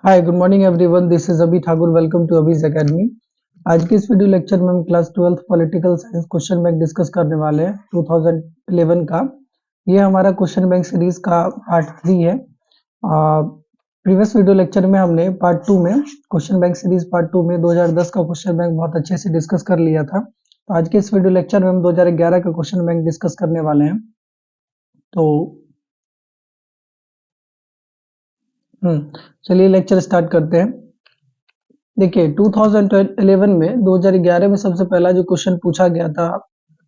Hi good morning everyone, this is Abhi Thakur. Welcome to Abhi's academy. आज के इस वीडियो लेक्चर में हम class 12th political science question bank discuss करने वाले हैं 2011 का। ये हमारा क्वेश्चन बैंक सीरीज का पार्ट 3 है। प्रीवियस वीडियो लेक्चर में हमने पार्ट 2 में क्वेश्चन बैंक सीरीज पार्ट 2 में 2010 का क्वेश्चन बैंक बहुत अच्छे से डिस्कस कर लिया था। तो आज के इस वीडियो लेक्चर में हम 2011 का क्वेश्चन बैंक डिस्कस करने वाले हैं। तो चलिए लेक्चर स्टार्ट करते हैं। देखिए 2011 में 2011 में सबसे पहला जो क्वेश्चन पूछा गया था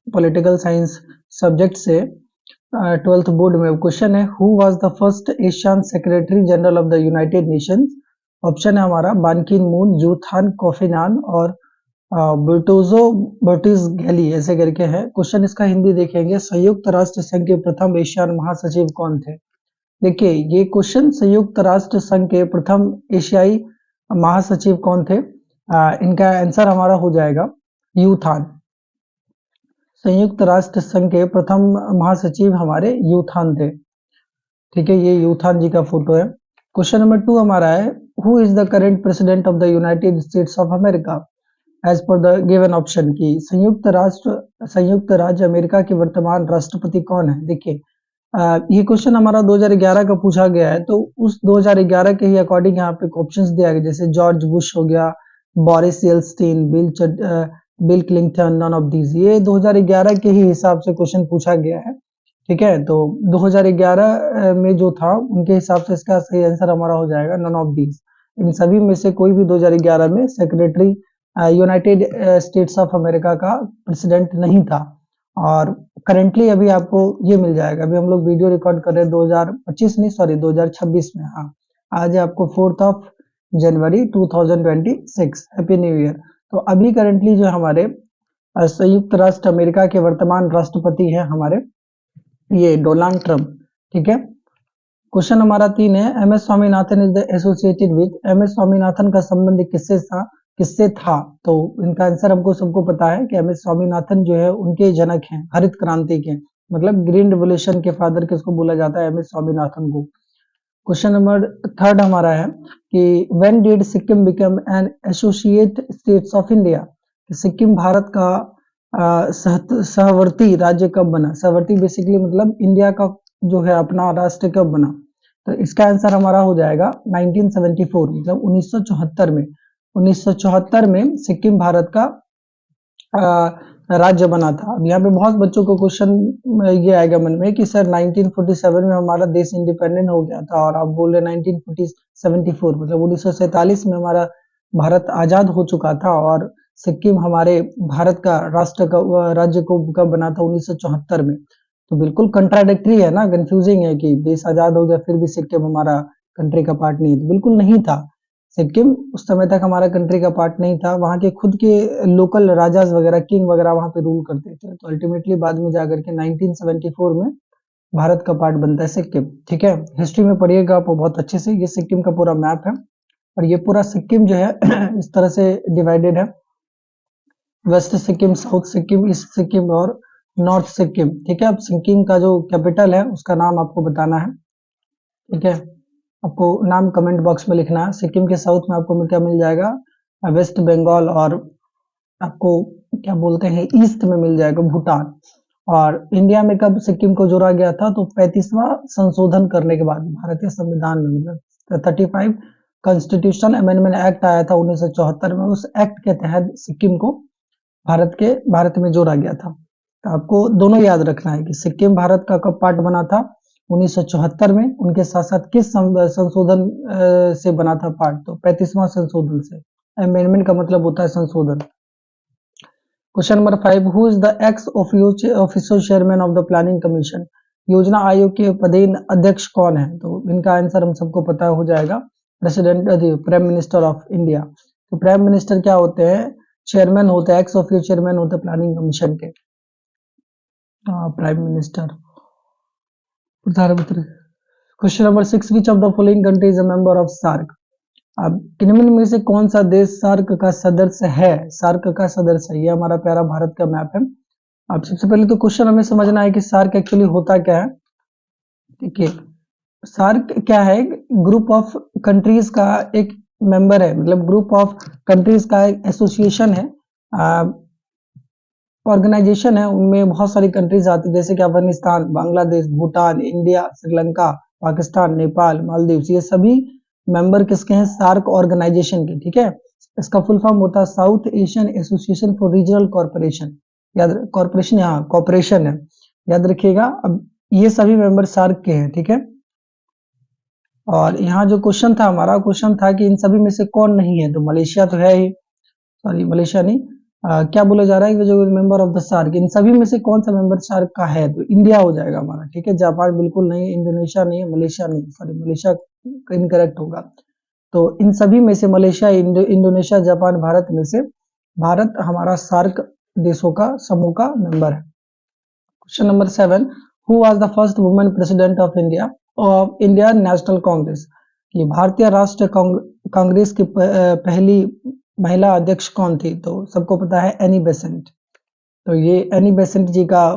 पॉलिटिकल साइंस सब्जेक्ट से 12th बोर्ड में, क्वेश्चन है who was the first Asian secretary general of the United Nations. Option है हमारा बान की मून, यूथान कोफिनान और बुर्टोजो बर्टिस गैली, ऐसे करके है क्वेश्चन। इसका हिंदी देखेंगे, संयुक्त राष्ट्र संघ के प्रथम एशियन महासचिव कौन थे। देखिए ये क्वेश्चन संयुक्त राष्ट्र संघ के प्रथम एशियाई महासचिव कौन थे। इनका आंसर हमारा हो जाएगा यूथान। संयुक्त राष्ट्र संघ के प्रथम महासचिव हमारे यूथान थे। ठीक है, ये यूथान जी का फोटो है। क्वेश्चन नंबर 2 हमारा है who is the current president of the United States of America as per the given option की संयुक्त राज्य अमेरिका के वर्तमान राष्ट्रपति कौन है। देखिए ये क्वेश्चन हमारा 2011 का पूछा गया है, तो उस 2011 के ही अकॉर्डिंग यहाँ पे ऑप्शंस दिया गया, जैसे जॉर्ज बुश हो गया, Boris Yeltsin, Bill Clinton, none of these. ये 2011 के ही हिसाब से क्वेश्चन पूछा गया है। ठीक है, तो 2011 में जो था उनके हिसाब से इसका सही आंसर हमारा हो जाएगा नन ऑफ दीज। इन सभी में से कोई भी 2011 में secretary United States of America का प्रेसिडेंट नहीं था। और करेंटली अभी आपको ये मिल जाएगा। अभी हम लोग वीडियो रिकॉर्ड कर रहे हैं 2025 नहीं, सॉरी 2026 में। हाँ, आज है आपको 4 जनवरी 2026। Happy new year. तो अभी करेंटली जो हमारे संयुक्त राष्ट्र अमेरिका के वर्तमान राष्ट्रपति हैं हमारे ये डोनाल्ड ट्रंप। ठीक है, क्वेश्चन हमारा 3 है M S Swaminathan is the associated with. M S Swaminathan का संबंध किससे था। तो इनका आंसर हमको सबको पता है कि एम एस स्वामीनाथन जो है उनके जनक हैं हरित क्रांति के, मतलब ग्रीन रिवोल्यूशन के फादर किसको बोला जाता है, एम एस स्वामीनाथन को। क्वेश्चन नंबर 3 हमारा है कि when did Sikkim become an associate states of India. Sikkim Bharat का सहवर्ती राज्य कब बना। सहवर्ती बेसिकली मतलब इंडिया का जो है अपना राष्ट्र कब बना। तो इसका आंसर हमारा हो जाएगा 1974, मतलब 1974 में। 1974 में सिक्किम भारत का राज्य बना था। अब यहाँ पे बहुत बच्चों को क्वेश्चन ये आएगा मन में कि सर 1947 में हमारा देश इंडिपेंडेंट हो गया था और आप बोल रहे 1974, मतलब 1947 में हमारा भारत आजाद हो चुका था और सिक्किम हमारे भारत का राष्ट्र का राज्य को कब बना था 1974 में। तो बिल्कुल कंट्राडिक्टरी है ना, कंफ्यूजिंग है कि देश आजाद हो गया फिर भी सिक्किम हमारा कंट्री का पार्ट नहीं है। तो बिल्कुल नहीं था, सिक्किम उस समय तक हमारा कंट्री का पार्ट नहीं था। वहां के खुद के लोकल राजाज वगैरह, किंग वगैरह वहां पे रूल करते थे। तो अल्टीमेटली बाद में जाकर के 1974 में भारत का पार्ट बनता है सिक्किम। ठीक है, हिस्ट्री में पढ़िएगा आप बहुत अच्छे से। ये सिक्किम का पूरा मैप है और ये पूरा सिक्किम जो है इस तरह से डिवाइडेड है, west Sikkim, south Sikkim, east Sikkim और नॉर्थ सिक्किम। ठीक है, अब सिक्किम का जो कैपिटल है उसका नाम आपको बताना है। ठीक है, आपको नाम कमेंट बॉक्स में लिखना है। सिक्किम के साउथ में आपको क्या मिल जाएगा, वेस्ट बंगाल, और आपको क्या बोलते हैं ईस्ट में मिल जाएगा भूटान। और इंडिया में कब सिक्किम को जोड़ा गया था, तो 35वां संशोधन करने के बाद भारतीय संविधान में, मतलब 35 कॉन्स्टिट्यूशन अमेंडमेंट एक्ट आया था 1974 में। उस एक्ट के तहत सिक्किम को भारत में जोड़ा गया था। तो आपको दोनों याद रखना है कि सिक्किम भारत का कब पार्ट बना था, 1974 में। उनके साथ साथ किस संशोधन से बना था पार्ट, तो 35वां संशोधन से। अमेंडमेंट का मतलब होता है संशोधन। Question number 5 who is the x official chairman of the planning commission. योजना आयोग के पदेन अध्यक्ष कौन है। तो इनका आंसर हम सबको पता हो जाएगा, president prime minister of India. तो प्राइम मिनिस्टर क्या होते हैं, चेयरमैन होते हैं, एक्स ऑफिशियल चेयरमैन होते हैं प्लानिंग कमीशन के। प्राइम मिनिस्टर, प्रधानमंत्री। Question number 6 which of the following country is a member of SAARC. अब निम्न में से कौन सा देश सार्क का सदस्य है। सार्क का सदस्य है, ये हमारा प्यारा भारत का मैप है। अब सबसे पहले तो क्वेश्चन हमें समझना है कि सार्क एक्चुअली होता क्या है। देखिए सार्क क्या है, ग्रुप ऑफ कंट्रीज का एक मेंबर है, मतलब ग्रुप ऑफ कंट्रीज का एक एसोसिएशन है, ऑर्गेनाइजेशन है। उनमें बहुत सारी कंट्रीज आती है, जैसे कि अफगानिस्तान, बांग्लादेश, भूटान, इंडिया, श्रीलंका, पाकिस्तान, नेपाल, मालदीव, ये सभी मेंबर किसके हैं, सार्क ऑर्गेनाइजेशन के। ठीक है, इसका फुल फॉर्म होता है south Asian association for regional corporation. याद, कॉर्पोरेशन, यहाँ कॉर्पोरेशन है, याद रखिएगा। अब ये सभी मेंबर सार्क के हैं। ठीक है, और यहाँ जो क्वेश्चन था, हमारा क्वेश्चन था कि इन सभी में से कौन नहीं है, तो मलेशिया तो है ही, सॉरी मलेशिया नहीं, क्या बोला जा रहा है कि जो मेंबर ऑफ द सार्क, इन सभी में से कौन सा मेंबर सार्क का है, तो इंडिया हो जाएगा हमारा। ठीक है, जापान बिल्कुल नहीं है, इंडोनेशिया नहीं है, मलेशिया नहीं, सॉरी मलेशिया इनकरेक्ट होगा। तो इन सभी में से मलेशिया, इंडोनेशिया, जापान, भारत में से भारत हमारा सार्क देशों का समूह का मेंबर है। Question number 7, who was the first women president of India national Congress, कि भारतीय राष्ट्रीय कांग्रेस की पहली महिला अध्यक्ष कौन थी, तो सबको पता है एनी बेसेंट। तो ये एनी बेसेंट जी का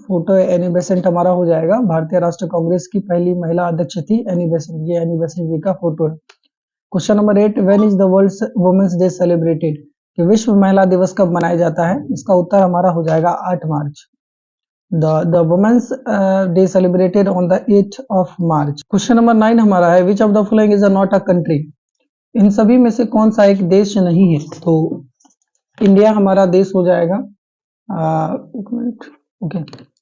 फोटो है, एनी बेसेंट हमारा हो जाएगा, भारतीय राष्ट्रीय कांग्रेस की पहली महिला अध्यक्ष थी एनी बेसेंट, ये एनी बेसेंट जी का फोटो है। Question number 8, when is the world women's day celebrated, कि विश्व महिला दिवस कब मनाया जाता है, इसका उत्तर हमारा हो जाएगा 8 March. The Women's Day celebrated on the 8th of March. Question number 9 हमारा है, which of the following is not a country, इन सभी में से कौन सा एक देश नहीं है, तो इंडिया हमारा देश हो जाएगा। एक मिनट, ओके,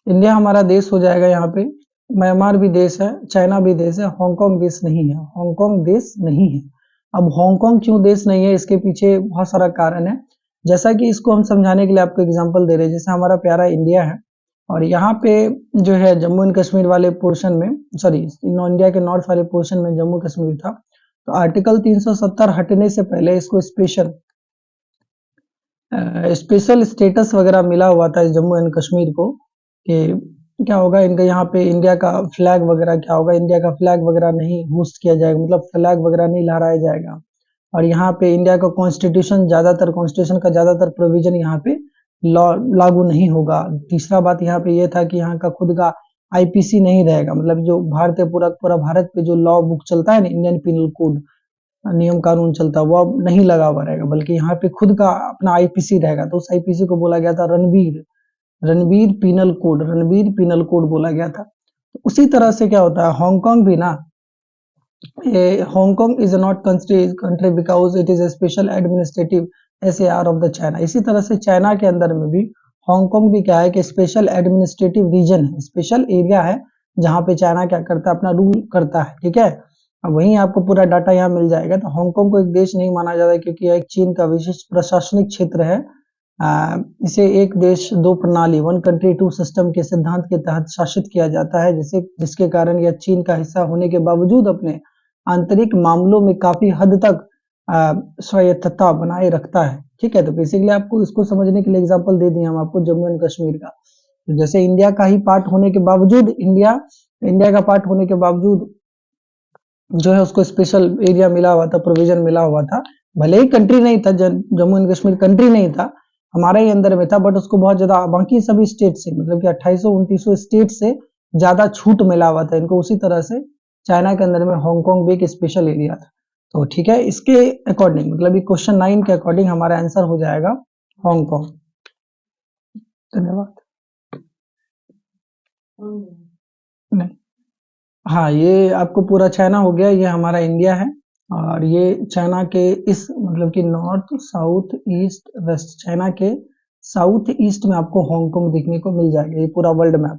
इंडिया हमारा देश हो जाएगा यहाँ पे, म्यांमार भी देश है, चाइना भी देश है, हांगकांग देश नहीं है, हांगकांग देश नहीं है। अब हांगकांग क्यों देश नहीं है, इसके पीछे बहुत सारा कारण है, जैसा कि इसको हम समझाने के लिए आपको एग्जांपल दे रहे हैं। जैसे हमारा प्यारा इंडिया है, और यहाँ पे जो है जम्मू एंड कश्मीर वाले पोर्शन में, सॉरी इंडिया के नॉर्थ वाले पोर्शन में जम्मू कश्मीर था, तो आर्टिकल 370 हटने से पहले इसको स्पेशल स्टेटस वगैरह मिला हुआ था इस जम्मू एंड कश्मीर को, कि क्या होगा इनका, यहाँ पे इंडिया का फ्लैग वगैरह क्या होगा, इंडिया का फ्लैग वगैरह नहीं होस्ट किया जाएगा, मतलब फ्लैग वगैरह नहीं लहराया जाएगा, और यहाँ पे इंडिया का कॉन्स्टिट्यूशन, ज्यादातर कॉन्स्टिट्यूशन का ज्यादातर प्रोविजन यहाँ पे लॉ लागू नहीं होगा। तीसरा बात यहाँ पे ये था कि यहाँ का खुद का आईपीसी नहीं रहेगा, मतलब जो भारतीय पूरा पूरा भारत पे जो लॉ बुक चलता है ना, इंडियन पिनल कोड, नियम कानून चलता है, वो अब नहीं लगा हुआ रहेगा, बल्कि यहाँ पे खुद का अपना आईपीसी रहेगा। तो उस आईपीसी को बोला गया था Ranveer Ranveer penal code, Ranveer penal code बोला गया था। तो उसी तरह से क्या होता है, हांगकांग भी ना, Hong Kong is not country because it is a special administrative SAR of the China. इसी तरह से चाइना के अंदर में भी हांगकांग भी क्या है कि स्पेशल एडमिनिस्ट्रेटिव रीजन है, स्पेशल एरिया है, जहां पे चाइना क्या करता है, अपना रूल करता है। ठीक है, अब वहीं आपको पूरा डाटा यहाँ मिल जाएगा। तो हांगकांग को एक देश नहीं माना जाता, क्योंकि यह एक चीन का विशिष्ट प्रशासनिक क्षेत्र है। इसे एक देश दो प्रणाली, वन कंट्री टू सिस्टम के सिद्धांत के तहत शासित किया जाता है, जिसके कारण यह चीन का हिस्सा होने के बावजूद अपने आंतरिक मामलों में काफी हद तक स्वायत्तता बनाए रखता है। ठीक है, तो बेसिकली आपको इसको समझने के लिए एग्जांपल दे दिया हम आपको जम्मू एंड कश्मीर का। तो जैसे इंडिया का ही पार्ट होने के बावजूद, इंडिया का पार्ट होने के बावजूद जो है उसको स्पेशल एरिया मिला हुआ था, प्रोविजन मिला हुआ था, भले ही कंट्री नहीं था, जम्मू एंड कश्मीर कंट्री नहीं था, हमारे ही अंदर में था, बट उसको बहुत ज्यादा बाकी सभी स्टेट से, मतलब कि 2829 स्टेट से ज्यादा छूट मिला हुआ था इनको। उसी तरह से चाइना के अंदर में हांगकांग भी एक स्पेशल एरिया था। तो ठीक है, इसके अकॉर्डिंग, मतलब क्वेश्चन 9 के अकॉर्डिंग हमारा आंसर हो जाएगा हांगकांग। धन्यवाद। नहीं, हाँ, ये आपको पूरा चाइना हो गया, ये हमारा इंडिया है, और ये चाइना के इस, मतलब कि north south east west, China के साउथ ईस्ट में आपको हांगकांग देखने को मिल जाएगा। ये पूरा वर्ल्ड मैप है,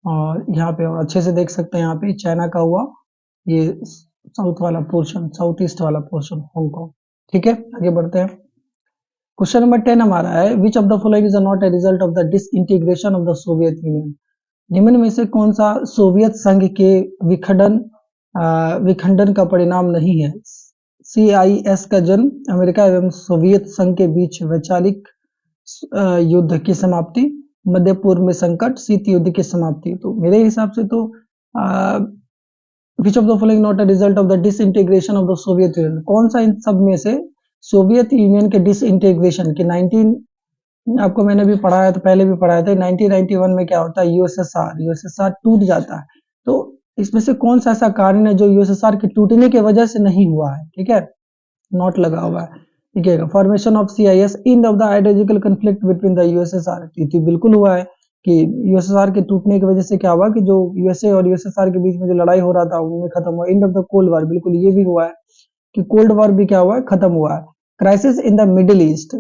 और यहाँ पे और अच्छे से देख सकते हैं, यहाँ पे चाइना का हुआ ये साउथ वाला पोर्शन, साउथ ईस्ट वाला पोर्शन हांगकांग। ठीक है, आगे बढ़ते हैं। क्वेश्चन नंबर 10 हमारा है, which of the following is not a result of the disintegration of the Soviet union, निम्न में से कौन सा सोवियत संघ के विखंडन का परिणाम नहीं है। CIS का जन्म, अमेरिका एवं सोवियत संघ के बीच वैचारिक युद्ध की समाप्ति, मध्य पूर्व में संकट, शीत युद्ध की समाप्ति। तो मेरे हिसाब से तो विच of the following not a result of the disintegration of the Soviet union, कौन सा इन सब में से सोवियत यूनियन के डिसइंटीग्रेशन के 19, आपको मैंने भी पढ़ाया था, पहले भी पढ़ाया था, 1991 में क्या होता है, यूएसएसआर टूट जाता है। तो इसमें से कौन सा ऐसा कारण है जो यूएसएसआर के टूटने की वजह से नहीं हुआ है, ठीक है, नॉट लगा हुआ है, ठीक है। Formation of CIS, end of the ideological conflict between the USSR, तो बिल्कुल हुआ है कि यूएसएसआर के टूटने की वजह से क्या हुआ कि जो यूएसए और यूएसएसआर के बीच में जो लड़ाई हो रहा था वो खत्म हुआ, end of the cold war, बिल्कुल ये भी हुआ है कि कोल्ड वॉर भी क्या हुआ है, खत्म हुआ है। Crisis in the Middle East,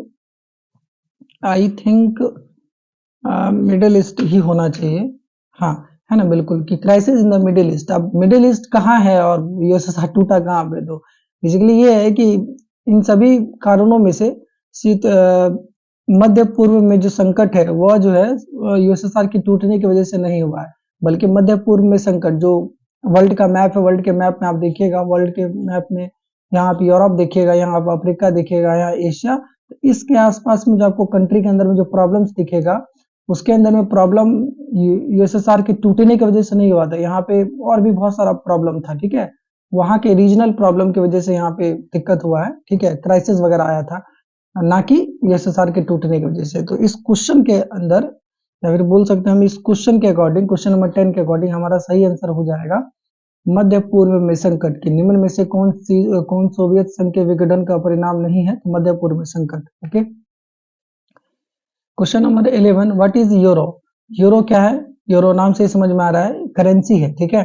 I think Middle East ही होना चाहिए, हाँ, है ना, बिल्कुल, कि crisis in the Middle East. अब मिडिल ईस्ट कहाँ है और यूएसएसआर टूटा कहाँ पे, तो बेसिकली ये है कि इन सभी कारणों में से मध्य पूर्व में जो संकट है वह जो है यूएसएसआर की टूटने की वजह से नहीं हुआ है, बल्कि मध्य पूर्व में संकट, जो वर्ल्ड का मैप है, वर्ल्ड के मैप में आप देखिएगा, वर्ल्ड के मैप में यहाँ आप यूरोप देखिएगा, यहाँ आप अफ्रीका देखिएगा, यहाँ एशिया, तो इसके आसपास में जो आपको कंट्री के अंदर में जो प्रॉब्लम्स दिखेगा, उसके अंदर में प्रॉब्लम यूएसएसआर के टूटने की वजह से नहीं हुआ था, यहाँ पे और भी बहुत सारा प्रॉब्लम था, ठीक है, वहां के रीजनल प्रॉब्लम की वजह से यहाँ पे दिक्कत हुआ है, ठीक है, क्राइसिस वगैरह आया था, ना कि यूएसएसआर के टूटने की वजह से। तो इस क्वेश्चन के अंदर, या फिर बोल सकते हैं हम इस क्वेश्चन के अकॉर्डिंग, क्वेश्चन नंबर 10 के अकॉर्डिंग हमारा सही आंसर हो जाएगा मध्य पूर्व में संकट की निम्न में से कौन सोवियत संघ के विघटन का परिणाम नहीं है, तो मध्य पूर्व में संकट। Okay, question number 11, what is euro? Euro क्या है? यूरो नाम से समझ में आ रहा है करेंसी है, ठीक है।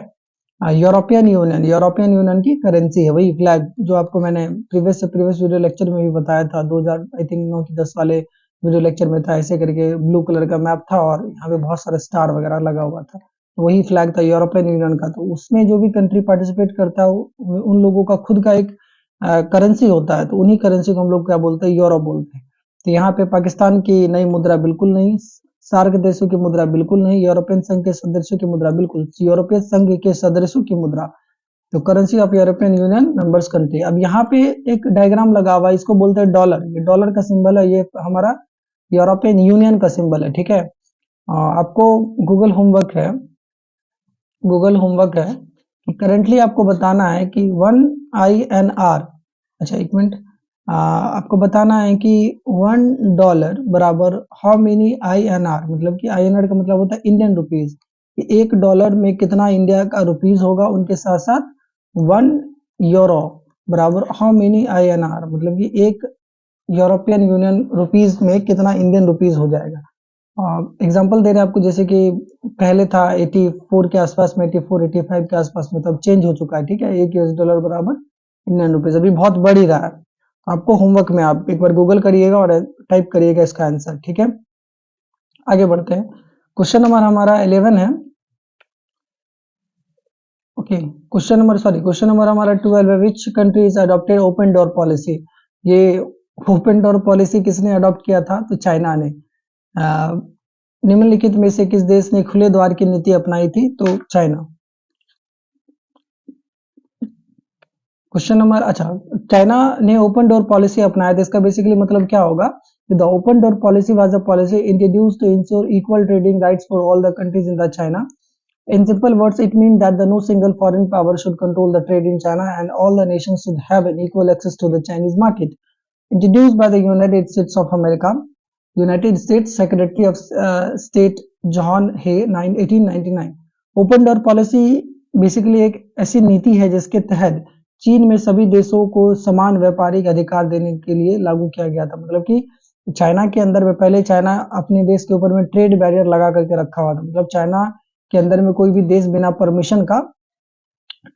यूरोपियन यूनियन की करेंसी है, वही फ्लैग जो आपको मैंने प्रीवियस वीडियो लेक्चर में भी बताया था, 2000 आई थिंक 9 की 10 वाले वीडियो लेक्चर में था, ऐसे करके ब्लू कलर का मैप था और यहाँ पे बहुत सारा स्टार वगैरह लगा हुआ था, तो वही फ्लैग था यूरोपियन यूनियन का। तो उसमें जो भी कंट्री पार्टिसिपेट करता है उन लोगों का खुद का एक करेंसी होता है, तो उन्हीं करेंसी को हम लोग क्या बोलते हैं, यूरो बोलते हैं। तो यहाँ पे पाकिस्तान की नई मुद्रा बिल्कुल नहीं, सार्क देशों की मुद्रा बिल्कुल नहीं, यूरोपियन संघ के सदस्यों की मुद्रा बिल्कुल, यूरोपियन संघ के सदस्यों की मुद्रा, तो currency of European union members country. अब यहाँ पे एक डायग्राम लगा हुआ है, इसको बोलते हैं डॉलर, ये डॉलर का सिंबल है, ये हमारा यूरोपियन यूनियन का सिंबल है, ठीक है। आपको गूगल होमवर्क है कि करेंटली आपको बताना है कि 1 INR, अच्छा एक मिनट, आपको बताना है कि $1 बराबर हाउ मेनी INR, मतलब कि INR का मतलब होता है इंडियन रुपीज, $1 में कितना इंडिया का रुपीज होगा, उनके साथ साथ 1 यूरो बराबर हाउ मेनी INR, मतलब कि एक यूरोपियन यूनियन रुपीज में कितना इंडियन रुपीज हो जाएगा। एग्जांपल दे रहे हैं आपको, जैसे कि पहले था 84 के आसपास में, 84 85 के आसपास में, तब चेंज हो चुका है, ठीक है, $1 बराबर इंडियन रुपीज, अभी बहुत बढ़ ही रहा है। आपको होमवर्क में आप एक बार गूगल करिएगा और टाइप करिएगा इसका आंसर, ठीक है। आगे बढ़ते हैं, क्वेश्चन नंबर हमारा 11 है, ओके, क्वेश्चन नंबर हमारा 12 है, which country is adopted open door policy? ये ओपन डोर पॉलिसी किसने अडॉप्ट किया था, तो चाइना ने। निम्नलिखित में से किस देश ने खुले द्वार की नीति अपनाई थी, तो चाइना। क्वेश्चन नंबर, अच्छा, चाइना ने ओपन डोर पॉलिसी अपनाया था, इसका बेसिकली मतलब क्या होगा, the open door policy was a policy introduced to ensure equal trading rights for all the countries in the China. In simple words, it means that no single foreign power should control the trade in China and all the nations should have an equal access to the Chinese market. Introduced by the United States of America, United States Secretary of State John Hay 1899। Open door policy basically एक ऐसी नीति है जिसके तहत चीन में सभी देशों को समान व्यापारिक अधिकार देने के लिए लागू किया गया था, मतलब कि चाइना के अंदर में पहले चाइना अपने देश के ऊपर में ट्रेड बैरियर लगा करके रखा हुआ था, मतलब चाइना के अंदर में कोई भी देश बिना परमिशन का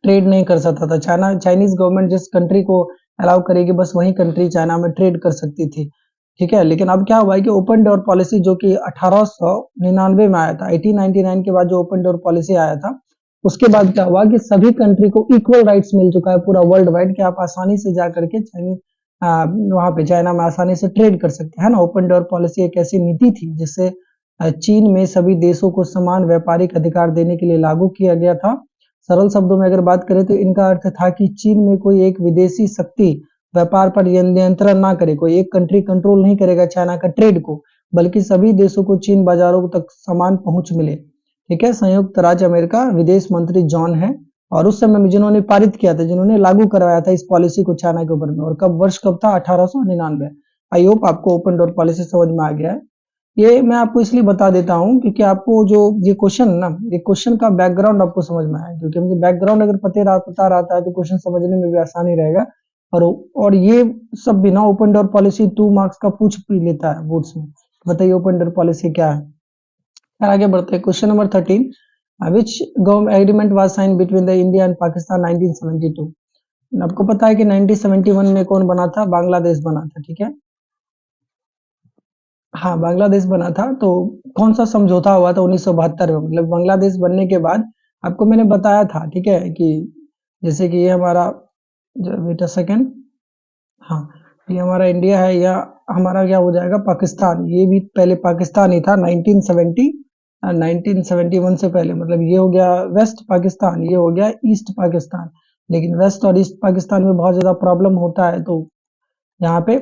ट्रेड नहीं कर सकता था। चाइनीज गवर्नमेंट जिस कंट्री को अलाउ करेगी बस वही कंट्री चाइना में ट्रेड कर सकती थी, ठीक है। लेकिन अब क्या हुआ है कि ओपन डोर पॉलिसी जो कि 1899 में आया था, 1899 के बाद जो ओपन डोर पॉलिसी आया था, उसके बाद क्या हुआ कि सभी कंट्री को इक्वल राइट्स मिल चुका है पूरा वर्ल्ड वाइड, कि आप आसानी से जा करके वहां पे चाइना में आसानी से ट्रेड कर सकते हैं ना। ओपन डोर पॉलिसी एक ऐसी नीति थी जिससे चीन में सभी देशों को समान व्यापारिक अधिकार देने के लिए लागू किया गया था। सरल शब्दों में अगर बात करें तो इनका अर्थ था कि चीन में कोई एक विदेशी शक्ति व्यापार पर नियंत्रण ना करे, कोई एक कंट्री कंट्रोल नहीं करेगा चाइना का ट्रेड को, बल्कि सभी देशों को चीन बाजारों तक समान पहुंच मिले, ठीक है। संयुक्त राज्य अमेरिका विदेश मंत्री जॉन है, और उस समय में जिन्होंने पारित किया था, जिन्होंने लागू करवाया था इस पॉलिसी को चाइना के ऊपर में, और वर्ष कब था, 1899। आई होप आपको ओपन डोर पॉलिसी समझ में आ गया है। ये मैं आपको इसलिए बता देता हूँ क्योंकि आपको जो ये क्वेश्चन ना, ये क्वेश्चन का बैकग्राउंड आपको समझ में आए, क्योंकि मुझे बैकग्राउंड अगर पता रहता है तो क्वेश्चन समझने में भी आसानी रहेगा। और ये सब भी ना ओपन डोर पॉलिसी 2 मार्क्स का पूछ भी लेता है बोर्ड्स में। बताइए ओपन डोर पॉलिसी क्या है? फिर आगे बढ़ते हैं question number 13। Which government agreement was sign between the India and Pakistan 1972? आपको पता है कि 1971 में कौन बना था? बांग्लादेश बना था, ठीक है। हाँ, बांग्लादेश बना था। तो कौन सा समझौता हुआ था 1972 में? मतलब बांग्लादेश बनने के बाद आपको मैंने बताया था, ठीक है, कि जैसे कि ये हमारा, वेट अ सेकेंड, हाँ, ये हमारा इंडिया है, या हमारा क्या हो जाएगा पाकिस्तान। ये भी पहले पाकिस्तान ही था 1970 और 1971 से पहले। मतलब ये हो गया वेस्ट पाकिस्तान, ये हो गया ईस्ट पाकिस्तान। लेकिन वेस्ट और ईस्ट पाकिस्तान में बहुत ज्यादा प्रॉब्लम होता है, तो यहाँ पे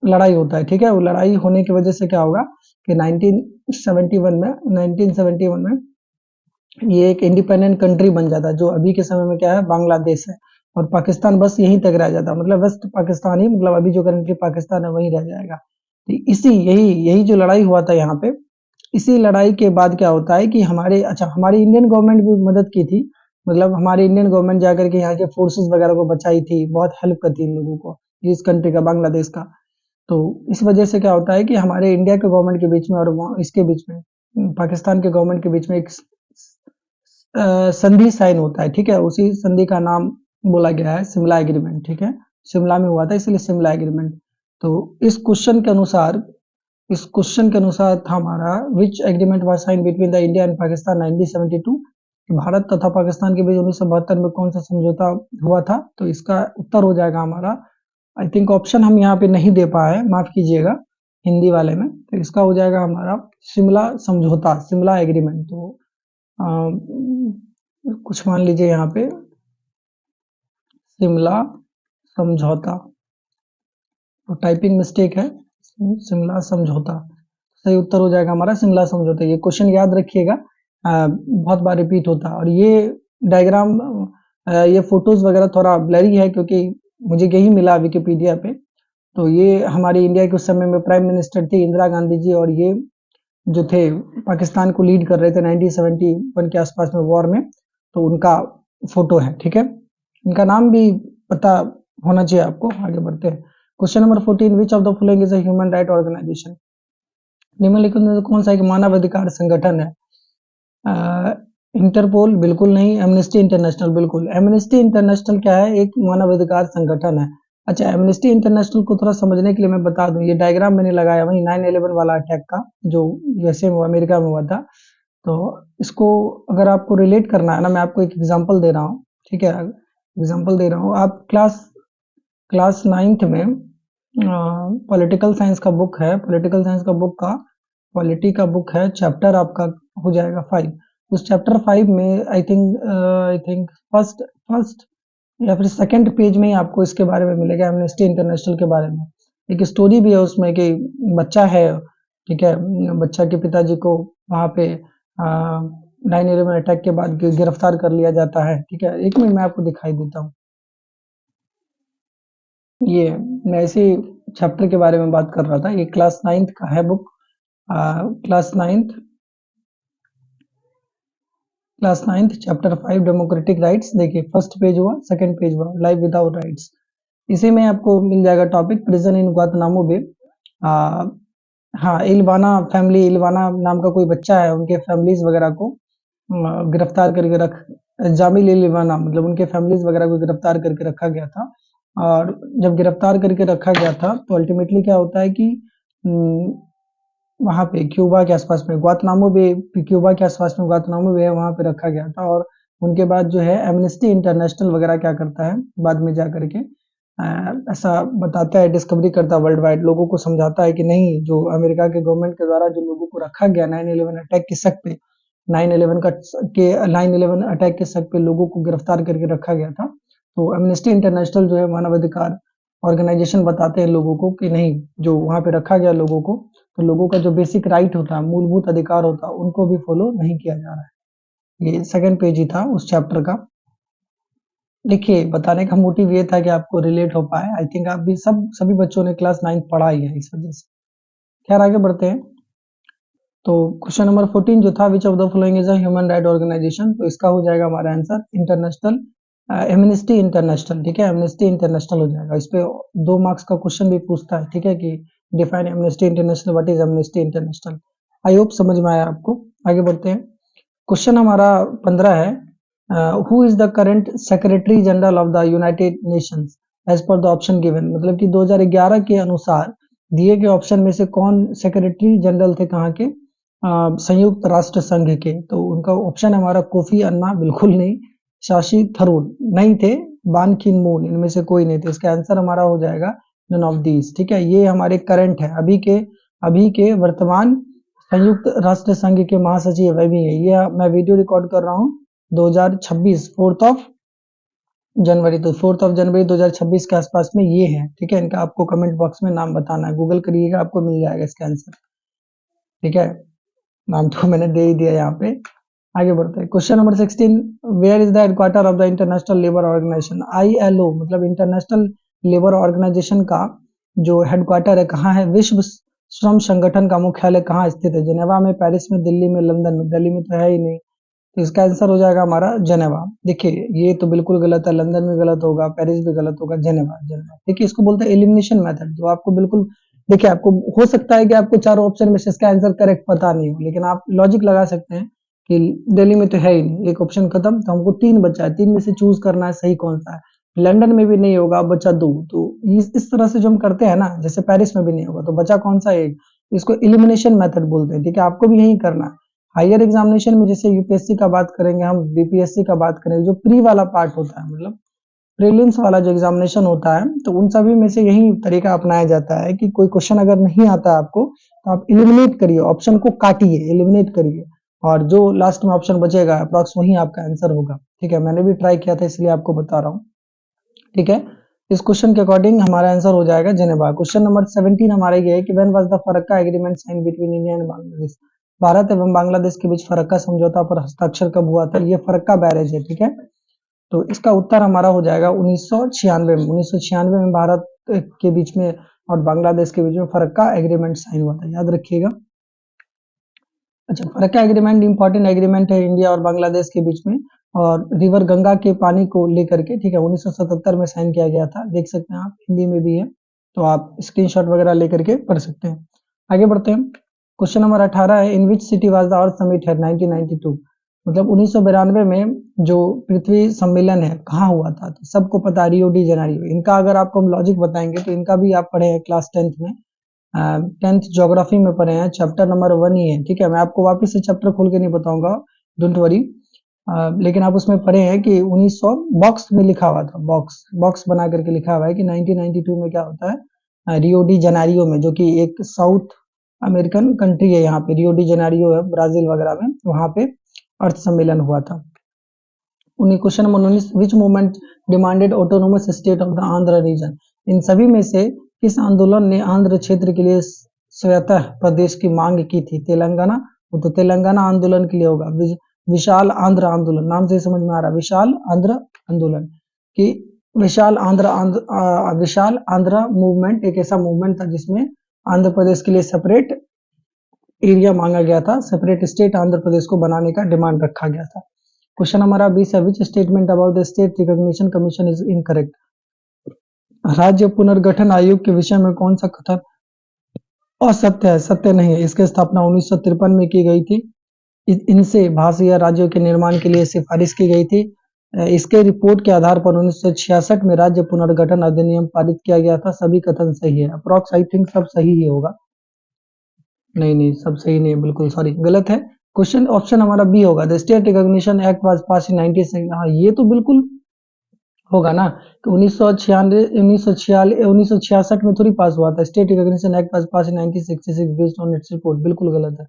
लड़ाई होता है, ठीक है। वो लड़ाई होने की वजह से क्या होगा कि 1971 में ये एक इंडिपेंडेंट कंट्री बन जाता है, जो अभी के समय में क्या है, बांग्लादेश है। और पाकिस्तान बस यहीं तक रह जाता, मतलब वेस्ट पाकिस्तान ही, मतलब अभी जो कंट्री पाकिस्तान है वहीं रह जाएगा। तो इसी यही यही जो लड़ाई हुआ था यहाँ पे, इसी लड़ाई के बाद क्या होता है कि हमारी इंडियन गवर्नमेंट भी मदद की थी। मतलब हमारी इंडियन गवर्नमेंट जाकर के यहाँ के फोर्सेस वगैरह को बचाई थी, बहुत हेल्प करती इन लोगों को, इस कंट्री का, बांग्लादेश का। तो इस वजह से क्या होता है कि हमारे इंडिया के गवर्नमेंट के बीच में और इसके बीच में, पाकिस्तान के गवर्नमेंट के बीच में एक संधि साइन होता है, ठीक है। उसी संधि का नाम बोला गया है शिमला एग्रीमेंट, ठीक है। शिमला में हुआ था इसलिए शिमला एग्रीमेंट। तो इस क्वेश्चन के अनुसार था हमारा, which agreement was sign between the India and Pakistan 1972? Bharat तथा पाकिस्तान के बीच 1972 में कौन सा समझौता हुआ था? तो इसका उत्तर हो जाएगा हमारा, आई थिंक ऑप्शन हम यहाँ पे नहीं दे पाए, माफ कीजिएगा, हिंदी वाले में। तो इसका हो जाएगा हमारा शिमला समझौता, शिमला एग्रीमेंट। तो कुछ मान लीजिए यहाँ पे शिमला समझौता, तो टाइपिंग मिस्टेक है, शिमला समझौता। सही उत्तर हो जाएगा हमारा शिमला समझौता। ये क्वेश्चन याद रखिएगा, बहुत बार रिपीट होता है। और ये डायग्राम, ये फोटोज वगैरह थोड़ा ब्लरी है क्योंकि मुझे यही मिला विकिपीडिया पे। तो ये हमारी इंडिया के उस समय में प्राइम मिनिस्टर थी इंदिरा गांधी जी, और ये जो थे पाकिस्तान को लीड कर रहे थे 1971 के आसपास में वॉर में। तो उनका फोटो है, ठीक है। इनका नाम भी पता होना चाहिए आपको। आगे बढ़ते हैं question number 14। Which of the following is a human right organization? निम्नलिखित में से कौन सा एक मानवाधिकार संगठन है? इंटरपोल बिल्कुल नहीं, एमनेस्टी इंटरनेशनल बिल्कुल। एमनेस्टी इंटरनेशनल क्या है? एक मानवाधिकार संगठन है। अच्छा, एमनेस्टी इंटरनेशनल को थोड़ा समझने के लिए मैं बता दूं, ये डायग्राम मैंने लगाया वही 9/11 वाला अटैक का, जो यूएसए में अमेरिका में हुआ था। तो इसको अगर आपको रिलेट करना है ना, मैं आपको एक एग्जांपल दे रहा हूँ, ठीक है। एग्जांपल दे रहा हूँ, आप क्लास क्लास 9th में पॉलिटिकल साइंस का बुक है, पॉलिटिकल साइंस का बुक का पॉलिटी का बुक है, चैप्टर आपका हो जाएगा 5। उस चैप्टर 5 में आई थिंक फर्स्ट फर्स्ट या फिर सेकंड पेज में ही आपको इसके बारे में मिलेगा, एमनेस्टी इंटरनेशनल के बारे में। एक स्टोरी भी है उसमें कि बच्चा है, ठीक है, बच्चा के पिताजी को वहां पे 9/11 अटैक के बाद गिरफ्तार कर लिया जाता है, ठीक है। एक मिनट मैं आपको दिखाई देता हूँ। ये मैं इसी चैप्टर के बारे में बात कर रहा था। ये क्लास 9th का है book, class 9th chapter 5 democratic rights. देखिए फर्स्ट पेज हुआ, सेकंड पेज हुआ लाइफ विदाउट राइट्स। इसी में आपको मिल जाएगा टॉपिक प्रिजन इन गुआंतानामो बे। आ, हाँ, इल्वाना नाम का कोई बच्चा है, उनके फैमिलीज वगैरह को गिरफ्तार करके जामिल इल्वाना, मतलब उनके फैमिलीज वगैरह को गिरफ्तार करके रखा गया था। और जब गिरफ्तार करके रखा गया था तो अल्टीमेटली क्या होता है कि वहाँ पे क्यूबा के आसपास में गुआंतानामो बे, क्यूबा के आसपास में गुआंतानामो बे है, वहाँ पे रखा गया था। और उनके बाद जो है एमनेस्टी इंटरनेशनल वगैरह क्या करता है, बाद में जा करके ऐसा बताता है, डिस्कवरी करता है वर्ल्ड वाइड, लोगों को समझाता है कि नहीं, जो अमेरिका के गवर्नमेंट के द्वारा जो लोगों को रखा गया 9/11 अटैक के शक पे, 9/11 अटैक के शक पे लोगों को गिरफ्तार करके रखा गया था। तो एमनेस्टी इंटरनेशनल जो है मानवाधिकार ऑर्गेनाइजेशन बताते हैं लोगों को कि नहीं, जो वहाँ पे रखा गया लोगों को, तो लोगों का जो बेसिक राइट होता है, मूलभूत अधिकार होता है, उनको भी फॉलो नहीं किया जा रहा है। ये सेकंड पेज ही था उस चैप्टर का। देखिए बताने का मोटिव ये था कि आपको रिलेट हो पाए। आई थिंक आप भी सभी बच्चों ने क्लास 9 पढ़ा ही है इस वजह से। खैर आगे बढ़ते हैं। तो क्वेश्चन नंबर 14 जो था, which of the following is a human right organization, तो इसका हो जाएगा हमारा आंसर इंटरनेशनल एमनेस्टी इंटरनेशनल, ठीक है, एमनेस्टी इंटरनेशनल हो जाएगा। इस पे 2 मार्क्स का क्वेश्चन भी पूछता है, ठीक है, कि define amnesty international, what is amnesty international. I hope समझ में आया आपको। आगे बढ़ते हैं। क्वेश्चन हमारा 15 है, who is the current secretary general of the United Nations as per the option given, मतलब कि 2011 के अनुसार दिए गए ऑप्शन में से कौन सेक्रेटरी जनरल थे, कहाँ के, संयुक्त राष्ट्र संघ के। तो उनका ऑप्शन हमारा कोफी अन्ना, बिल्कुल नहीं, शाशी थरूर नहीं थे, बान की मून, इनमें से कोई नहीं थे। इसका आंसर हमारा हो जाएगा नन ऑफ दीज, ठीक है। ये हमारे करंट है, अभी के वर्तमान संयुक्त राष्ट्र संघ के महासचिव वह भी है। ये मैं वीडियो रिकॉर्ड कर रहा हूँ 2026 4th ऑफ जनवरी, तो 4th ऑफ जनवरी 2026 के आसपास में ये है, ठीक है। इनका आपको कमेंट बॉक्स में नाम बताना है, गूगल करिएगा, आपको मिल जाएगा इसका आंसर, ठीक है। नाम तो मैंने दे ही दिया यहाँ पे। आगे बढ़ते हैं। Question number 16, where is the headquarter of the international labour organization, ILO, मतलब इंटरनेशनल लेबर ऑर्गेनाइजेशन का जो हेडक्वार्टर है कहाँ है, विश्व श्रम संगठन का मुख्यालय कहाँ स्थित है, जेनेवा में, पेरिस में, दिल्ली में, लंदन में। दिल्ली में तो है ही नहीं, तो इसका आंसर हो जाएगा हमारा जेनेवा। देखिए ये तो बिल्कुल गलत है, लंदन में गलत होगा, पेरिस भी गलत होगा, जेनेवा, जेनेवा। देखिए इसको बोलते हैं एलिमिनेशन मेथड, जो आपको बिल्कुल, देखिए आपको हो सकता है कि आपको चारों ऑप्शन में से इसका आंसर करेक्ट पता नहीं हो, लेकिन आप लॉजिक लगा सकते हैं कि दिल्ली में तो है ही नहीं, एक ऑप्शन खत्म, तो हमको 3 बचा है, 3 में से चूज करना है सही कौन सा है। लंदन में भी नहीं होगा, बचा 2, तो इस तरह से जो हम करते हैं ना, जैसे पेरिस में भी नहीं होगा, तो बचा कौन सा, एक। इसको एलिमिनेशन मेथड बोलते हैं, ठीक है। आपको भी यही करना है। हायर एग्जामिनेशन में जैसे यूपीएससी का बात करेंगे, हम बीपीएससी का बात करेंगे, जो प्री वाला पार्ट होता है, मतलब प्रीलिम्स वाला जो एग्जामिनेशन होता है, तो उन सभी में से यही तरीका अपनाया जाता है कि कोई क्वेश्चन अगर नहीं आता है आपको, तो आप एलिमिनेट करिए, ऑप्शन को काटिए, एलिमिनेट करिए, और जो लास्ट में ऑप्शन बचेगा अप्रॉक्स वही आपका आंसर होगा, ठीक है। मैंने भी ट्राई किया था, इसलिए आपको बता रहा हूँ, ठीक है। इस क्वेश्चन के अकॉर्डिंग हमारा आंसर हो जाएगा जेनेवा। क्वेश्चन नंबर 17 हमारे ये है कि when was the Farakka agreement sign between India and Bangladesh, Bharat एवं बांग्लादेश के बीच फरक्का समझौता पर हस्ताक्षर कब हुआ था। ये फरक्का बैरेज है, ठीक है। तो इसका उत्तर हमारा हो जाएगा 1996 में। 1996 में भारत के बीच में और बांग्लादेश के बीच में फरक्का एग्रीमेंट साइन हुआ था, याद रखिएगा। अच्छा, फरक्का एग्रीमेंट इंपॉर्टेंट एग्रीमेंट है इंडिया और बांग्लादेश के बीच में, और रिवर गंगा के पानी को लेकर के, ठीक है, 1977 में साइन किया गया था। देख सकते हैं आप, हिंदी में भी है, तो आप स्क्रीनशॉट वगैरह लेकर के पढ़ सकते हैं। आगे बढ़ते हैं। क्वेश्चन नंबर 18 है, in which city was the earth summit है 1992, मतलब 1992 में जो पृथ्वी सम्मेलन है कहाँ हुआ था, तो सबको पता है रियो डी जेनेरियो। इनका अगर आपको हम लॉजिक बताएंगे, तो इनका भी आप पढ़े हैं क्लास 10th में, 10th ज्योग्राफी में पढ़े हैं, चैप्टर नंबर 1 ही है, ठीक है। मैं आपको वापस से चैप्टर खोल के नहीं बताऊंगा, डोंट वरी, लेकिन आप उसमें पढ़े हैं कि 1900 बॉक्स में लिखा हुआ था, बॉक्स बॉक्स बना करके लिखा हुआ है कि 1992 में क्या होता है, रियो डी जेनेरियो में, जो कि एक साउथ अमेरिकन कंट्री है, यहाँ पे रियो डी जेनेरियो है, ब्राजील वगैरह में, वहां पे अर्थ सम्मेलन हुआ था। Question number 19, which movement demanded autonomous state of the Andhra region, इन सभी में से किस आंदोलन ने आंध्र क्षेत्र के लिए स्वायत्त प्रदेश की मांग की थी। तेलंगाना, वो तो तेलंगाना आंदोलन के लिए होगा। विशाल आंध्र आंदोलन, नाम से समझ में आ रहा है, विशाल आंध्र आंदोलन की, विशाल आंध्र मूवमेंट एक ऐसा मूवमेंट था जिसमें आंध्र प्रदेश के लिए सेपरेट एरिया मांगा गया था, सेपरेट स्टेट आंध्र प्रदेश को बनाने का डिमांड रखा गया था। क्वेश्चन हमारा 20 है, which statement about the state recognition commission is incorrect, राज्य पुनर्गठन आयोग के विषय में कौन सा कथन असत्य है, सत्य नहीं है। इसकी स्थापना 1953 में की गई थी। इनसे भाषीय राज्यों के निर्माण के लिए सिफारिश की गई थी। इसके रिपोर्ट के आधार पर 1966 में राज्य पुनर्गठन अधिनियम पारित किया गया था। सभी कथन सही है, अप्रॉक्स आई थिंक सब सही ही होगा। नहीं, सब सही नहीं है, बिल्कुल सॉरी, गलत है। क्वेश्चन ऑप्शन हमारा बी होगा, the state recognition act was pass in 1966। हाँ, ये तो बिल्कुल होगा ना कि 1966 में थोड़ी पास हुआ था। State recognition act was pass in 1966 based on its report, बिल्कुल गलत है।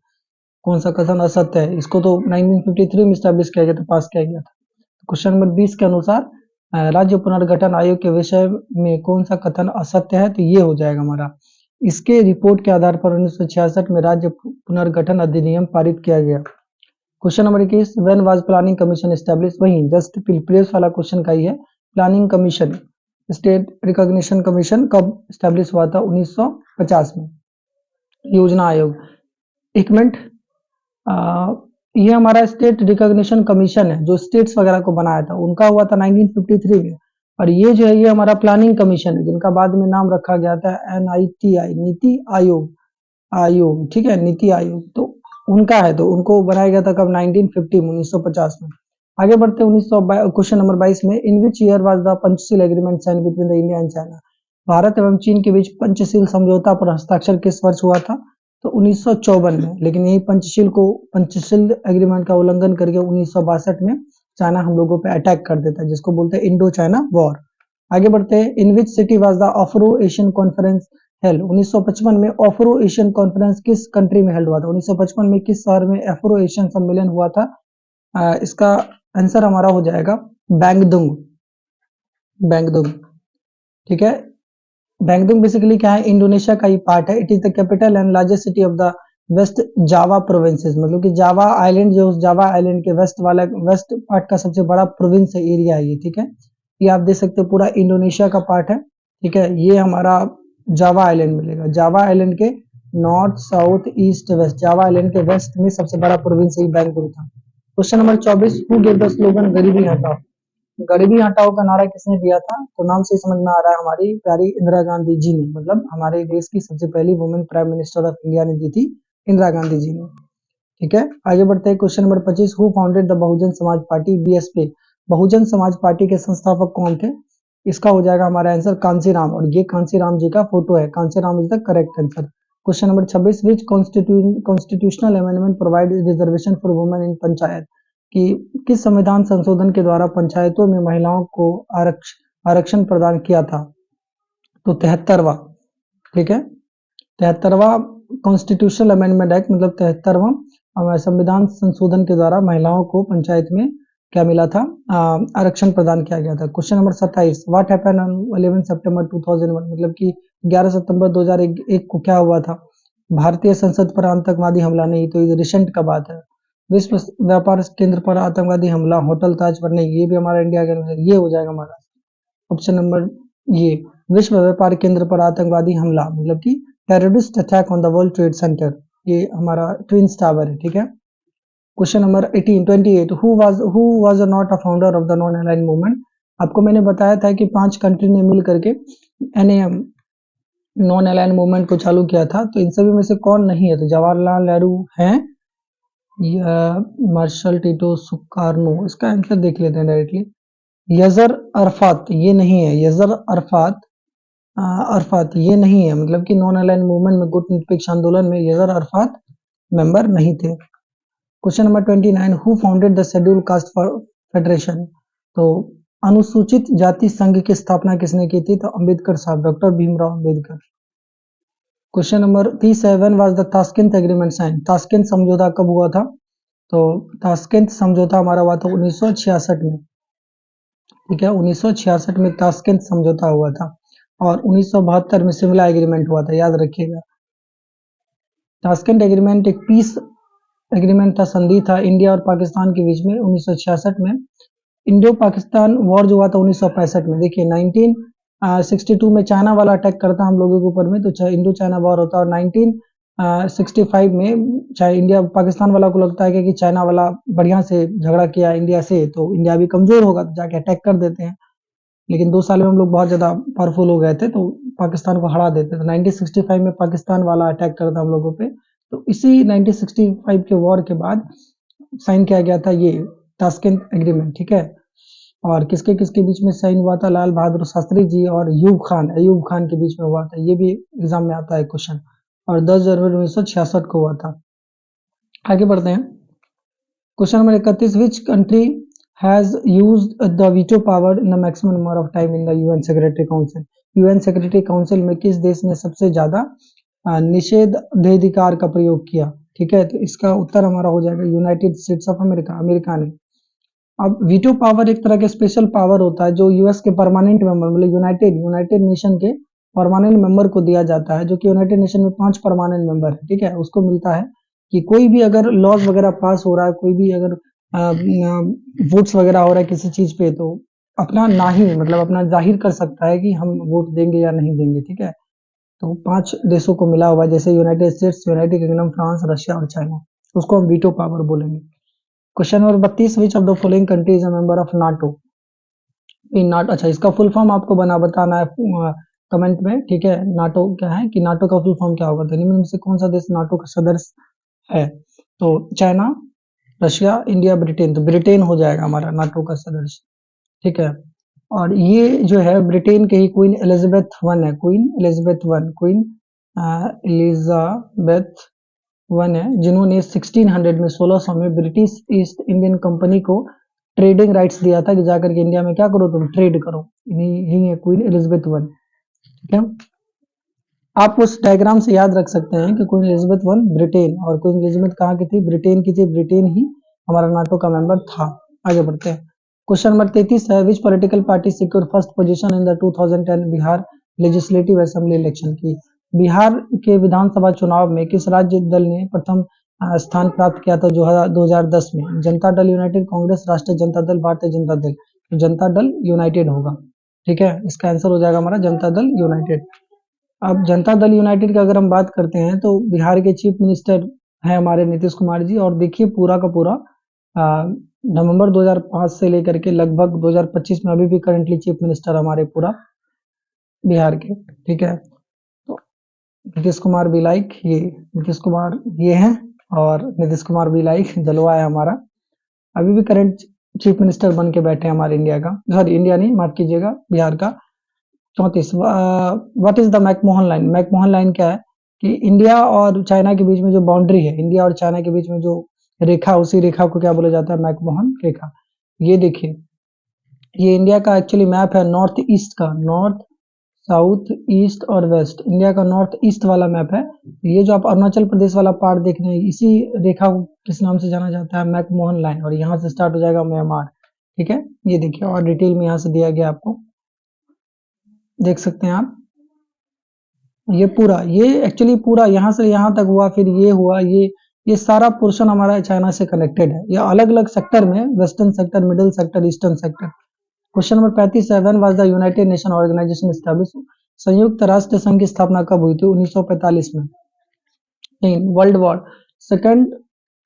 कौन सा कथन असत्य है, इसको तो 1953 में स्टैब्लिश किया गया था, पास किया गया था। क्वेश्चन नंबर 20 के अनुसार राज्य पुनर्गठन आयोग के विषय में कौन सा कथन असत्य है, तो ये हो जाएगा हमारा, इसके रिपोर्ट के आधार पर 1966 में राज्य पुनर्गठन अधिनियम पारित किया गया। Question number 21, when was planning commission establish, वही जस्ट प्रीवियस वाला क्वेश्चन का ही है। Planning commission, state recognition commission कब एस्टैब्लिश हुआ था, 1950 में। योजना आयोग, एक मिनट, ये हमारा स्टेट रिकॉग्निशन कमीशन है जो स्टेट्स वगैरह को बनाया था, उनका हुआ था 1953 में। और ये जो है ये हमारा प्लानिंग कमीशन है जिनका बाद में नाम रखा गया था NITI, नीति आयोग। आयोग, ठीक है, नीति आयोग, तो उनका है, तो उनको बनाया गया था कब, 1950 में, 1950 में। आगे बढ़ते हैं 1900 क्वेश्चन नंबर 22 में, in which year was the Panchsheel agreement sign between the India and China. Bharat एवं चीन के बीच पंचशील समझौता पर हस्ताक्षर किस वर्ष हुआ था? तो 1954 में। लेकिन यही पंचशील एग्रीमेंट का उल्लंघन करके 1962 में चाइना हम लोगों पे अटैक कर देता है, जिसको बोलते हैं इंडो चाइना वॉर। आगे बढ़ते हैं, in which city was the Afro Asian conference held. 1955 में अफ्रो एशियन कॉन्फ्रेंस किस कंट्री में हेल्ड हुआ था? 1955 में किस शहर में अफ्रो एशियन सम्मेलन हुआ था? इसका आंसर हमारा हो जाएगा बैंगदुंग। बैंगदुंग, ठीक है। बैंगदुंग बेसिकली क्या है, इंडोनेशिया का ही पार्ट है। It is the capital and largest city of the waste Java provinces, मतलब कि जावा आइलैंड, जो उस जावा आइलैंड के वेस्ट पार्ट का सबसे बड़ा प्रोविंस है, एरिया है ये, ठीक है। ये आप देख सकते हो पूरा इंडोनेशिया का पार्ट है, ठीक है। ये हमारा जावा आइलैंड मिलेगा, जावा आइलैंड के north south east west, Java island के वेस्ट में सबसे बड़ा प्रोविंस ही बैंगदुंग था। Question number 24, who gave the slogan गरीबी हटाओ। गरीबी हटाओ का नारा किसने दिया था? तो नाम से समझ में आ रहा है हमारी प्यारी इंदिरा गांधी जी ने, मतलब हमारे देश की सबसे पहली women prime minister of India ने दी थी इंदिरा गांधी जी ने, ठीक है। आगे बढ़ते हैं question number 25, who founded the Bahujan Samaj Party BSP। Bahujan Samaj party के संस्थापक कौन थे? इसका हो जाएगा हमारा आंसर कांसीराम, और ये कांसीराम जी का फोटो है, Kanshiram is the correct answer. Question number 26, which constitutional amendment provide reservation for women in panchayat. कि किस संविधान संशोधन के द्वारा पंचायतों में महिलाओं को आरक्षण प्रदान किया था? तो 73वां, ठीक है, 73वां कॉन्स्टिट्यूशनल अमेंडमेंट एक्ट, मतलब 73वां संविधान संशोधन के द्वारा महिलाओं को पंचायत में क्या मिला था? आरक्षण प्रदान किया गया था। Question number 27, what happened on 11 सितंबर 2001, मतलब कि 11 सितंबर 2001 को क्या हुआ था? भारतीय संसद पर आतंकवादी हमला नहीं, तो ये रिसेंट का बात है। विश्व व्यापार केंद्र पर आतंकवादी हमला, होटल ताज पर नहीं, ये भी हमारा इंडिया के अंदर, ये हो जाएगा हमारा ऑप्शन नंबर ये। विश्व व्यापार केंद्र पर आतंकवादी हमला, मतलब कि terrorist attack on the world trade centre, ये हमारा ट्विंस टावर है, ठीक है। Question number 28, who was not a founder of the non aligned movement. आपको मैंने बताया था कि 5 कंट्री ने मिल करके NAM, नॉन अलाइंड मूवमेंट को चालू किया था, तो इन सभी में से कौन नहीं है? तो जवाहरलाल नेहरू हैं या मार्शल टिटो सुकार्नो? इसका आंसर देख लेते हैं डायरेक्टली। यजर अरफात ये नहीं है, यजर अरफात अरफात ये नहीं है, मतलब कि नॉन अलाइंड मूवमेंट में गुट निरपेक्ष आंदोलन में यजर अरफात मेंबर नहीं थे। Question number 29, who founded the schedule caste federation. तो अनुसूचित जाति संघ की स्थापना किसने की थी? तो अंबेडकर साहब, doctor Bhimrao Ambedkar. Question number 37, was the Tashkent agreement sign. Tashkent समझौता कब हुआ था? तो ताशकंद समझौता हमारा हुआ था 1966 में, ठीक है। 1966 में ताशकंद समझौता हुआ था, और 1972 में शिमला एग्रीमेंट हुआ था, याद रखिएगा। ताशकंद एग्रीमेंट एक पीस एग्रीमेंट था, संधि था इंडिया और पाकिस्तान के बीच में 1966 में। इंडो पाकिस्तान वॉर जो हुआ था 1965 में, देखिए 1962 में चाइना वाला अटैक करता हम लोगों के ऊपर में, तो इंडो चाइना वॉर होता, और 1965 में चाहे इंडिया पाकिस्तान वाला को लगता है कि चाइना वाला बढ़िया से झगड़ा किया इंडिया से, तो इंडिया भी कमजोर होगा, तो जाके अटैक कर देते हैं। लेकिन 2 साल में हम लोग बहुत ज्यादा पावरफुल हो गए थे, तो पाकिस्तान को हरा देते थे। 1965 में पाकिस्तान वाला अटैक करता हम लोगों पे, तो इसी 1965 के वॉर के बाद साइन किया गया था ये ताशकंद एग्रीमेंट, ठीक है। और किसके किसके बीच में साइन हुआ था? लाल बहादुर शास्त्री जी और अयूब खान के बीच में हुआ था, ये भी एग्जाम में आता है क्वेश्चन, और 10 जनवरी 1966 को हुआ था। आगे बढ़ते हैं, question number 31, which country has used the veto power in the maximum number of time in the UN secretary council. UN secretary council में किस देश ने सबसे ज्यादा निषेधाधिकार का प्रयोग किया? ठीक है, तो इसका उत्तर हमारा हो जाएगा United States of America, America ने। अब वीटो पावर एक तरह के स्पेशल पावर होता है जो यूएस के परमानेंट मेंबर, मतलब यूनाइटेड नेशन के परमानेंट मेंबर को दिया जाता है, जो कि यूनाइटेड नेशन में 5 परमानेंट मेंबर है, ठीक है। उसको मिलता है कि कोई भी अगर लॉज वगैरह पास हो रहा है, कोई भी अगर वोट्स वगैरह हो रहा है किसी चीज पे, तो अपना ना ही, मतलब अपना जाहिर कर सकता है कि हम वोट देंगे या नहीं देंगे, ठीक है। तो 5 देशों को मिला हुआ, जैसे United states, United kingdom, France, Russia और चाइना। उसको हम वीटो पावर बोलेंगे। Question number 32, which of the following country is a member of NATO? In NATO, अच्छा इसका फुल फॉर्म आपको बताना है कमेंट में, ठीक है। नाटो क्या है कि नाटो का फुल फॉर्म क्या होगा, तो निम्न में से कौन सा देश नाटो का सदस्य है? तो चाइना, रशिया, इंडिया, ब्रिटेन। तो ब्रिटेन हो जाएगा हमारा नाटो का सदस्य, ठीक है। और ये जो है ब्रिटेन के ही क्वीन एलिजाबेथ वन है, queen Elizabeth one, queen Elizabeth one है, जिन्होंने 1600 में 1600 में ब्रिटिश ईस्ट इंडियन कंपनी को ट्रेडिंग राइट्स दिया था कि जाकर के इंडिया में क्या करो, तुम ट्रेड करो। यही है क्वीन एलिजाबेथ वन, ठीक है। आप उस डायग्राम से याद रख सकते हैं कि क्वीन एलिजाबेथ वन ब्रिटेन, और क्वीन एलिजाबेथ कहाँ की थी, ब्रिटेन की थी। ब्रिटेन ही हमारा नाटो का मेंबर था। आगे बढ़ते हैं। क्वेश्चन नंबर 33 है, विच political party secure first position in the 2010 Bihar legislative assembly election? की बिहार के विधानसभा चुनाव में किस राज्य दल ने प्रथम स्थान प्राप्त किया था 2010 में? जनता दल यूनाइटेड, कांग्रेस, राष्ट्रीय जनता दल, भारतीय जनता दल। तो जनता दल यूनाइटेड होगा, ठीक है। इसका आंसर हो जाएगा हमारा जनता दल यूनाइटेड। अब जनता दल यूनाइटेड की अगर हम बात करते हैं तो बिहार के चीफ मिनिस्टर हैं हमारे नीतीश कुमार जी, और देखिए पूरा का पूरा नवंबर 2005 से लेकर के लगभग 2025 में अभी भी करंटली चीफ मिनिस्टर हमारे पूरा बिहार के, ठीक है। तो नीतीश कुमार भी लाइक ये, नीतीश कुमार ये हैं, और नीतीश कुमार भी लाइक जलवा है हमारा, अभी भी करंट चीफ मिनिस्टर बन के बैठे हैं हमारे इंडिया का, सॉरी इंडिया नहीं, माफ कीजिएगा, बिहार का। 34, what is the McMahon line? McMahon line क्या है कि इंडिया और चाइना के बीच में जो बाउंड्री है, इंडिया और चाइना के बीच में जो रेखा, उसी रेखा को क्या बोला जाता है, मैकमोहन रेखा। ये देखिए, ये इंडिया का एक्चुअली मैप है नॉर्थ ईस्ट का, नॉर्थ, साउथ, ईस्ट और वेस्ट, इंडिया का नॉर्थ ईस्ट वाला मैप है। ये जो आप अरुणाचल प्रदेश वाला पार्ट देख रहे हैं, इसी रेखा को किस नाम से जाना जाता है, मैकमोहन लाइन, और यहाँ से स्टार्ट हो जाएगा म्यांमार, ठीक है। ये देखिए, और डिटेल में यहाँ से दिया गया आपको, देख सकते हैं आप। ये पूरा, ये एक्चुअली पूरा यहाँ से यहाँ तक हुआ, फिर ये हुआ, ये सारा पोर्शन हमारा चाइना से कनेक्टेड है। ये अलग अलग सेक्टर में, western sector, middle sector, eastern sector. Question number 35 है, when was the United Nation organization establish? संयुक्त राष्ट्र संघ की स्थापना कब हुई थी? 1945 में। नहीं, world war, second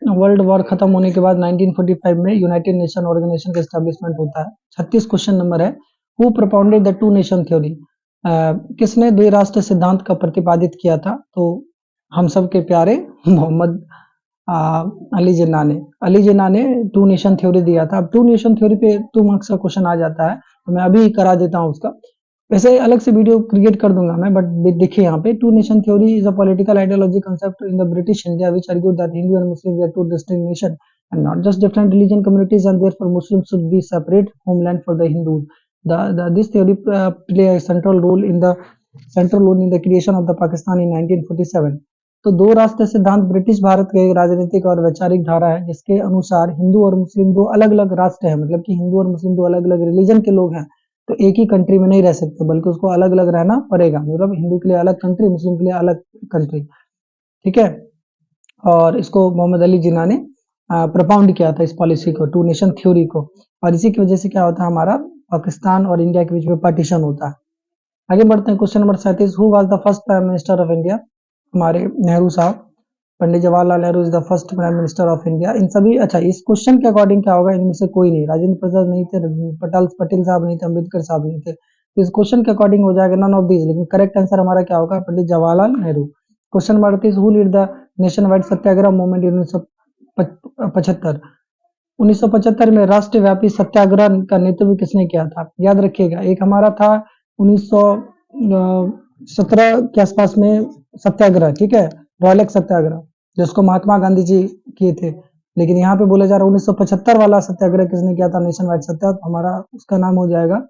world war खत्म होने के बाद 1945 में यूनाइटेड नेशन ऑर्गेनाइजेशन का एस्टैब्लिशमेंट होता है। 36 क्वेश्चन नंबर है, who propounded the two nation theory? किसने द्विराष्ट्र सिद्धांत का प्रतिपादित किया था? तो हम सब के प्यारे मोहम्मद अली जिन्ना ने, अली जिन्ना ने टू नेशन थ्योरी दिया था। अब टू नेशन थ्योरी पे 2 मार्क्स का क्वेश्चन आ जाता है, तो मैं अभी करा देता हूँ उसका, वैसे अलग से वीडियो क्रिएट कर दूंगा मैं, बट देखिए यहाँ पे, two nation theory is a political ideology concept in the British India which argued that Hindu and Muslim are two distinct nation and not just different religion communities, and therefore Muslims should be separate homeland for the Hindus. This theory play a central role in the creation of the Pakistan in 1947. तो दो राष्ट्र सिद्धांत British Bharat का एक राजनीतिक और वैचारिक धारा है, जिसके अनुसार हिंदू और मुस्लिम दो अलग अलग राष्ट्र है, मतलब कि हिंदू और मुस्लिम दो अलग अलग रिलीजन के लोग हैं, तो एक ही कंट्री में नहीं रह सकते, बल्कि उसको अलग अलग रहना पड़ेगा, मतलब हिंदू के लिए अलग कंट्री, मुस्लिम के लिए अलग कंट्री, ठीक है। और इसको मोहम्मद अली जिन्ना ने प्रोपाउंड किया था, इस पॉलिसी को, टू नेशन थ्योरी को, और इसी की वजह से क्या होता है, हमारा पाकिस्तान और इंडिया के बीच में पार्टीशन होता है। आगे बढ़ते हैं, question number 37, who was the first prime minister of India? हमारे नेहरू साहब, Pandit Jawaharlal Nehru is the first prime minister of India. इन सभी, अच्छा इस क्वेश्चन के अकॉर्डिंग क्या होगा, इनमें से कोई नहीं, राजेंद्र प्रसाद नहीं थे, पटेल साहब नहीं थे, अम्बेडकर साहब नहीं थे, तो इस क्वेश्चन के अकॉर्डिंग हो जाएगा नन ऑफ दीज, लेकिन करेक्ट आंसर हमारा क्या होगा, Pandit Jawaharlal Nehru. Question number 38, who lead the nation wide satyagraha movement in 1975? 1975 में राष्ट्रव्यापी सत्याग्रह का नेतृत्व किसने किया था? याद रखिएगा, एक हमारा था 1917 के आसपास में सत्याग्रह, ठीक है, रॉयलेक्स सत्याग्रह, जिसको महात्मा गांधी जी किए थे, लेकिन यहाँ पे बोला जा रहा है 1975 वाला सत्याग्रह किसने किया था, नेशन वाइड सत्याग्रह, हमारा उसका नाम हो जाएगा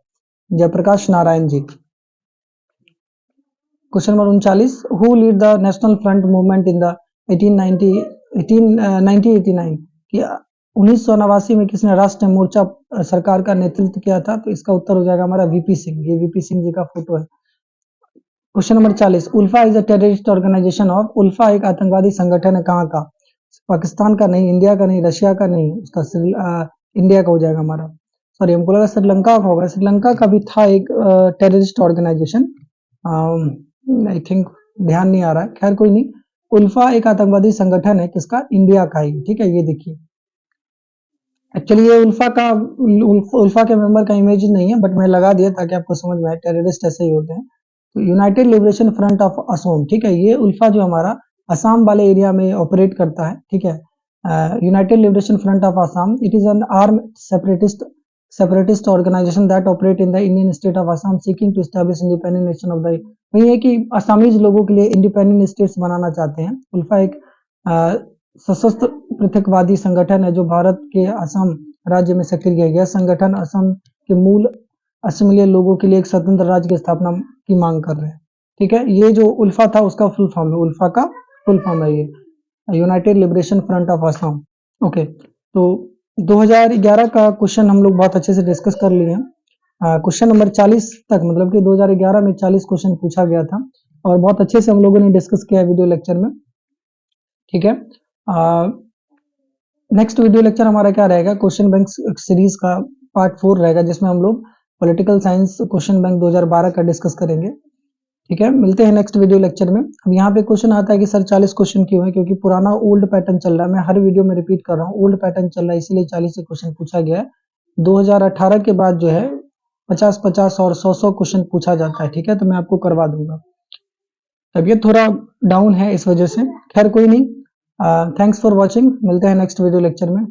Jayaprakash Narayan ji. Question number 39, who lead the national front movement in the 1989? कि 1989 में किसने राष्ट्रीय मोर्चा सरकार का नेतृत्व किया था? तो इसका उत्तर हो जाएगा हमारा वीपी सिंह, ये वीपी सिंह जी का फोटो है। Question number 40, ULFA is a terrorist organization of? ULFA एक आतंकवादी संगठन है, कहाँ का? पाकिस्तान का नहीं, इंडिया का नहीं, रशिया का नहीं, उसका इंडिया का हो जाएगा हमारा, सॉरी हमको लगा श्रीलंका का होगा, श्रीलंका का भी था एक टेररिस्ट ऑर्गेनाइजेशन, आई थिंक ध्यान नहीं आ रहा है, खैर कोई नहीं, उल्फा एक आतंकवादी संगठन है किसका? इंडिया का ही, ठीक है। ये देखिए एक्चुअली ये उल्फा के मेंबर का इमेज नहीं है, बट मैं लगा दिया ताकि आपको समझ में आए, टेररिस्ट ऐसे ही होते हैं। तो United Liberation Front of Asom, ठीक है, ये उल्फा जो हमारा असम वाले एरिया में ऑपरेट करता है, ठीक है। United Liberation Front of Assam, it is an arm separatist organization that operate in the Indian state of Assam seeking to establish independent nation of the. वही है कि असमीज लोगों के लिए इंडिपेंडेंट स्टेट्स बनाना चाहते हैं। उल्फा एक सशस्त्र पृथकवादी संगठन है जो भारत के असम राज्य में सक्रिय है। यह संगठन असम के मूल असमिया लोगों के लिए एक स्वतंत्र राज्य की स्थापना की मांग कर रहे हैं, ठीक है। ये जो उल्फा था उसका फुल फॉर्म है, उल्फा का फुल फॉर्म है ये United Liberation Front of Assam. Okay, तो 2011 का क्वेश्चन हम लोग बहुत अच्छे से डिस्कस कर लिए हैं। क्वेश्चन नंबर 40 तक, मतलब कि 2011 में 40 क्वेश्चन पूछा गया था और बहुत अच्छे से हम लोगों ने डिस्कस किया वीडियो लेक्चर में, ठीक है। नेक्स्ट वीडियो लेक्चर हमारा क्या रहेगा? क्वेश्चन बैंक सीरीज का पार्ट 4 रहेगा, जिसमें हम लोग पॉलिटिकल साइंस क्वेश्चन बैंक 2012 का डिस्कस करेंगे, ठीक है। मिलते हैं नेक्स्ट वीडियो लेक्चर में। अब यहाँ पे क्वेश्चन आता है कि सर 40 क्वेश्चन क्यों है? क्योंकि पुराना ओल्ड पैटर्न चल रहा है, मैं हर वीडियो में रिपीट कर रहा हूँ, ओल्ड पैटर्न चल रहा है इसीलिए 40 से क्वेश्चन पूछा गया है। 2018 के बाद जो है 50-50 और 100-100 क्वेश्चन पूछा जाता है, ठीक है, तो मैं आपको करवा दूंगा। तबीयत थोड़ा डाउन है इस वजह से, खैर कोई नहीं। थैंक्स फॉर वॉचिंग, मिलते हैं नेक्स्ट वीडियो लेक्चर में।